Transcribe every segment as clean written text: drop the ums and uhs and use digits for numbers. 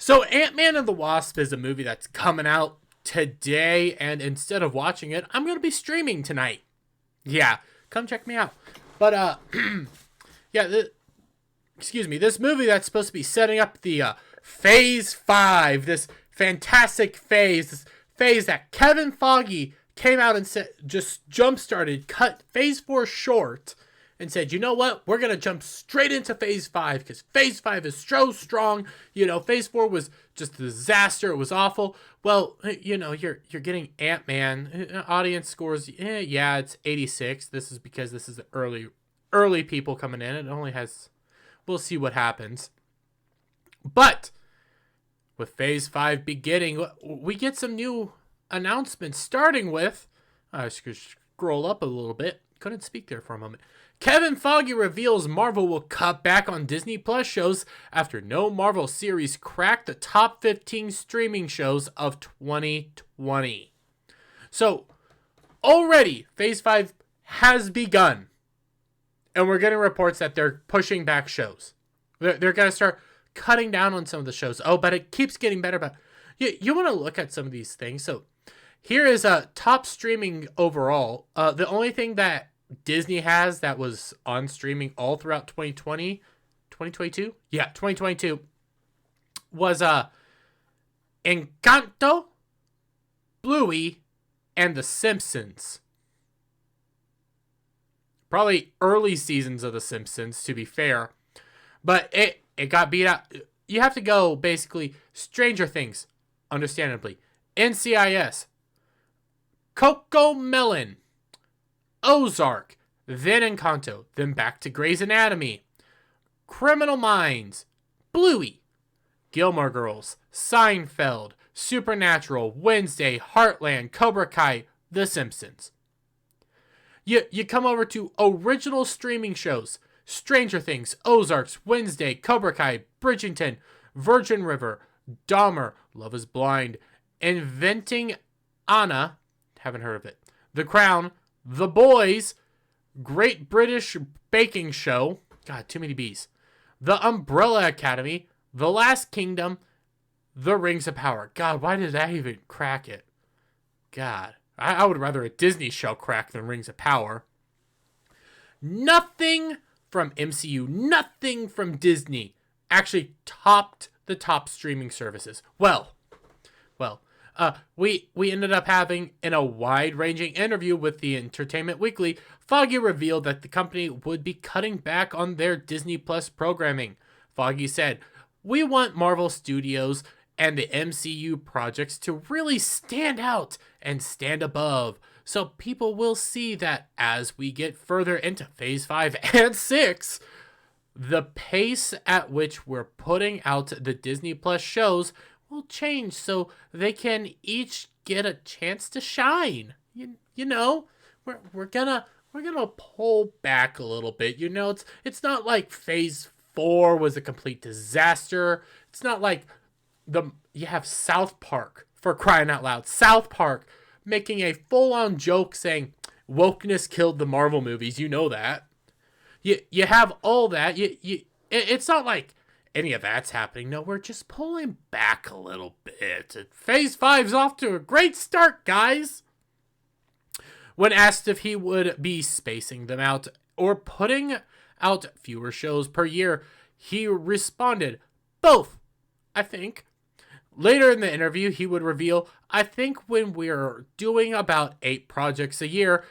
So Ant-Man and the Wasp is a movie that's coming out today, and instead of watching it, I'm going to be streaming tonight. Yeah, come check me out. But, yeah, excuse me, this movie that's supposed to be setting up the Phase 5, this fantastic phase, this phase that Kevin Feige came out and said, just jump-started, cut Phase 4 short, and said, you know what, we're going to jump straight into Phase 5, because Phase 5 is so strong. You know, Phase 4 was just a disaster. It was awful. Well, you know, you're getting Ant-Man. Audience scores, yeah, it's 86. This is because this is the early people coming in. It only has, we'll see what happens. But with Phase 5 beginning, we get some new announcements, starting with, I should scroll up a little bit. Couldn't speak there for a moment. Kevin Feige reveals Marvel will cut back on Disney Plus shows after no Marvel series cracked the top 15 streaming shows of 2020. So, already, Phase 5 has begun. And we're getting reports that they're pushing back shows. They're going to start cutting down on some of the shows. Oh, but it keeps getting better. But you want to look at some of these things. So, here is a top streaming overall. The only thing that Disney has that was on streaming all throughout 2022? Yeah, 2022 was Encanto, Bluey, and The Simpsons. Probably early seasons of The Simpsons, to be fair. But it got beat out. You have to go, basically, Stranger Things, understandably. NCIS, Coco Melon, Ozark, then Encanto, then back to Grey's Anatomy, Criminal Minds, Bluey, Gilmore Girls, Seinfeld, Supernatural, Wednesday, Heartland, Cobra Kai, The Simpsons. You come over to original streaming shows, Stranger Things, Ozarks, Wednesday, Cobra Kai, Bridgerton, Virgin River, Dahmer, Love is Blind, Inventing Anna, haven't heard of it, The Crown, The Boys, Great British Baking Show, God, too many B's, The Umbrella Academy, The Last Kingdom, The Rings of Power. God, why did that even crack it? God, I would rather a Disney show crack than Rings of Power. Nothing from MCU, nothing from Disney actually topped the top streaming services. Well, we ended up having, in a wide-ranging interview with the Entertainment Weekly, Feige revealed that the company would be cutting back on their Disney Plus programming. Feige said, "We want Marvel Studios and the MCU projects to really stand out and stand above, so people will see that as we get further into Phase 5 and 6, the pace at which we're putting out the Disney Plus shows will change so they can each get a chance to shine. You know, we're gonna pull back a little bit. You know, it's not like Phase 4 was a complete disaster. It's not like you have South Park, for crying out loud. South Park making a full-on joke saying wokeness killed the Marvel movies. You know that. You have all that. It's not like any of that's happening. No, we're just pulling back a little bit. Phase 5's off to a great start, guys. When asked if he would be spacing them out or putting out fewer shows per year, he responded, both, I think. Later in the interview, he would reveal, I think when we're doing about 8 projects a year,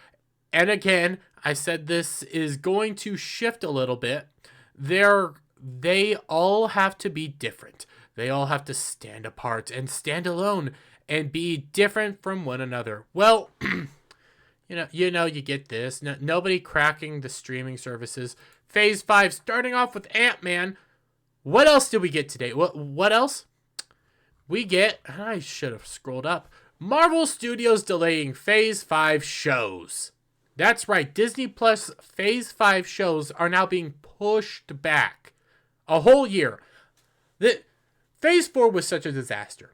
and again, I said this is going to shift a little bit, they all have to be different. They all have to stand apart and stand alone and be different from one another. Well, you get this. Nobody cracking the streaming services. Phase 5 starting off with Ant-Man. What else did we get today? What else? We get, I should have scrolled up, Marvel Studios delaying Phase 5 shows. That's right, Disney Plus Phase 5 shows are now being pushed back a whole year. Phase 4 was such a disaster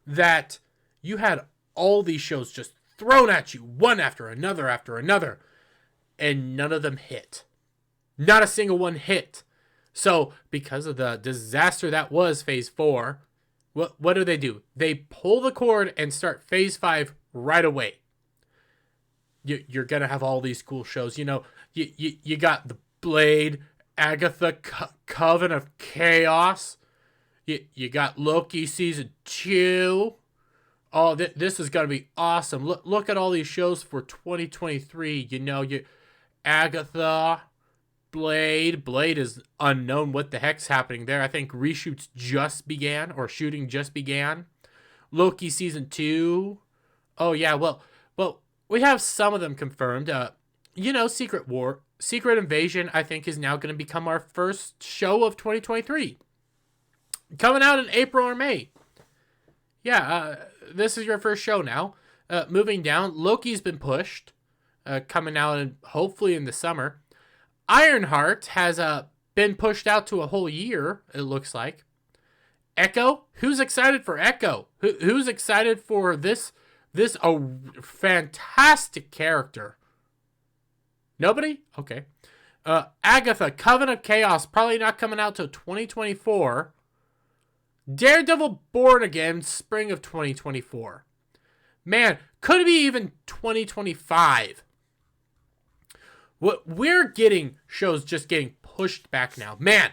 that you had all these shows just thrown at you, one after another, and none of them hit. Not a single one hit. So, because of the disaster that was Phase 4, what do? They pull the cord and start Phase 5 right away. You're going to have all these cool shows. You got The Blade, Agatha, Coven of Chaos. You got Loki Season 2. Oh, this is going to be awesome. Look at all these shows for 2023. Agatha, Blade. Blade is unknown what the heck's happening there. I think reshoots just began, or shooting just began. Loki Season 2. Oh, yeah, well, we have some of them confirmed. Secret Invasion, I think, is now going to become our first show of 2023. Coming out in April or May. Yeah, this is your first show now. Moving down, Loki's been pushed. Coming out hopefully in the summer. Ironheart has been pushed out to a whole year, it looks like. Echo? Who's excited for Echo? Who's excited for this fantastic character? Nobody? Okay. Agatha, Coven of Chaos, probably not coming out till 2024. Daredevil Born Again, spring of 2024. Man, could it be even 2025? We're getting shows just getting pushed back now. Man,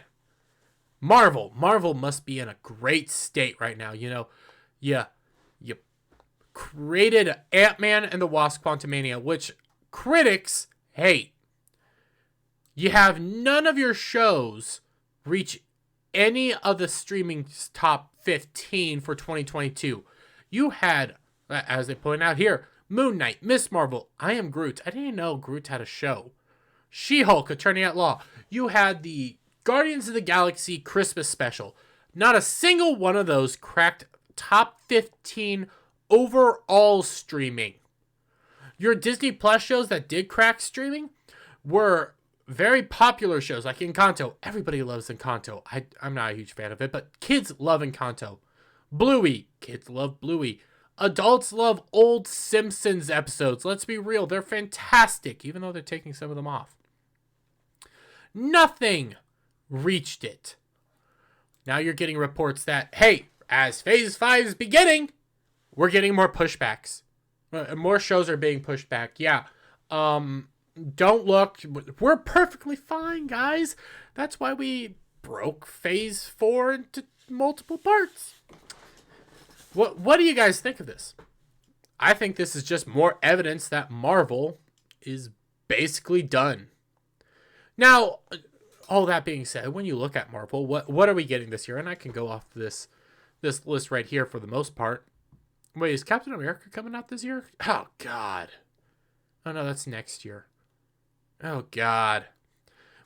Marvel must be in a great state right now. You created Ant-Man and the Wasp: Quantumania, which critics hate. You have none of your shows reach any of the streaming top 15 for 2022. You had, as they point out here, Moon Knight, Miss Marvel, I Am Groot. I didn't even know Groot had a show. She-Hulk, Attorney at Law. You had the Guardians of the Galaxy Christmas special. Not a single one of those cracked top 15 overall streaming. Your Disney Plus shows that did crack streaming were very popular shows, like Encanto. Everybody loves Encanto. I'm not a huge fan of it, but kids love Encanto. Bluey. Kids love Bluey. Adults love old Simpsons episodes. Let's be real. They're fantastic, even though they're taking some of them off. Nothing reached it. Now you're getting reports that, hey, as Phase 5 is beginning, we're getting more pushbacks. More shows are being pushed back. Yeah. Don't look. We're perfectly fine, guys. That's why we broke Phase 4 into multiple parts. What do you guys think of this? I think this is just more evidence that Marvel is basically done. Now, all that being said, when you look at Marvel, what are we getting this year? And I can go off this list right here for the most part. Wait, is Captain America coming out this year? Oh, God. Oh, no, that's next year. Oh, God.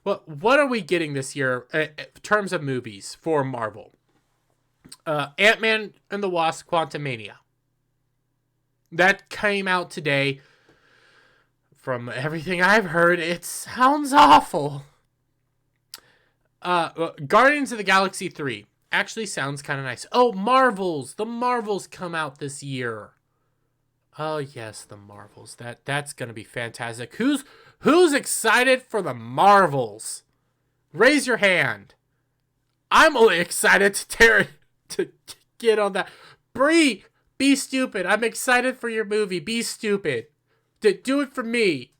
Well, what are we getting this year in terms of movies for Marvel? Ant-Man and the Wasp: Quantumania. That came out today. From everything I've heard, it sounds awful. Guardians of the Galaxy 3 actually sounds kind of nice. Oh, Marvels. The Marvels come out this year. Oh, yes, the Marvels. That's going to be fantastic. Who's excited for the Marvels? Raise your hand. I'm only excited to get on that. Brie, be stupid. I'm excited for your movie. Be stupid. Do it for me.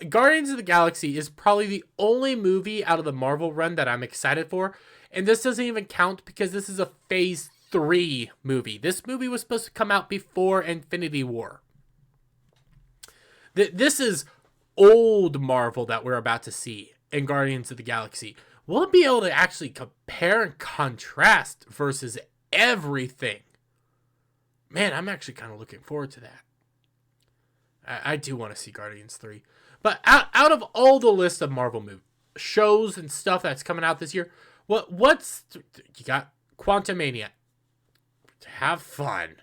Guardians of the Galaxy is probably the only movie out of the Marvel run that I'm excited for. And this doesn't even count because this is a Phase 3 movie. This movie was supposed to come out before Infinity War. This is old Marvel that we're about to see in Guardians of the Galaxy. We'll be able to actually compare and contrast versus everything. Man, I'm actually kind of looking forward to that. I do want to see Guardians 3. But out of all the list of Marvel shows and stuff that's coming out this year, you got Quantumania. Have fun.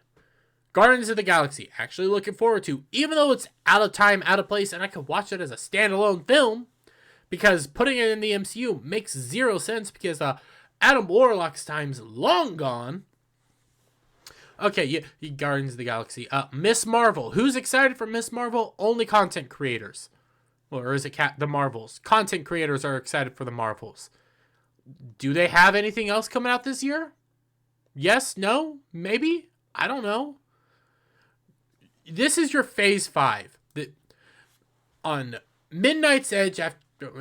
Guardians of the Galaxy, actually looking forward to, even though it's out of time, out of place, and I could watch it as a standalone film, because putting it in the MCU makes zero sense, because Adam Warlock's time's long gone. Okay, Guardians of the Galaxy. Miss Marvel. Who's excited for Miss Marvel? Only content creators. Or is it the Marvels? Content creators are excited for the Marvels. Do they have anything else coming out this year? Yes, no, maybe? I don't know. This is your Phase 5. On Midnight's Edge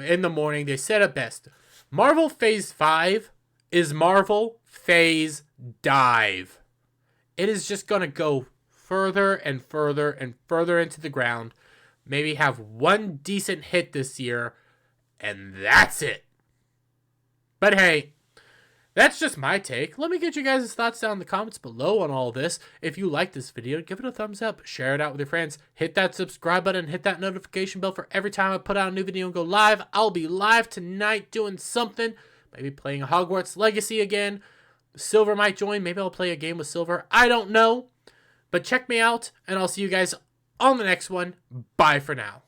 in the morning, they said it best. Marvel Phase 5 is Marvel Phase Dive. It is just going to go further and further and further into the ground. Maybe have one decent hit this year, and that's it. But hey, that's just my take. Let me get you guys' thoughts down in the comments below on all this. If you like this video, give it a thumbs up. Share it out with your friends. Hit that subscribe button. Hit that notification bell for every time I put out a new video and go live. I'll be live tonight doing something. Maybe playing Hogwarts Legacy again. Silver might join. Maybe I'll play a game with Silver. I don't know. But check me out, and I'll see you guys on the next one. Bye for now.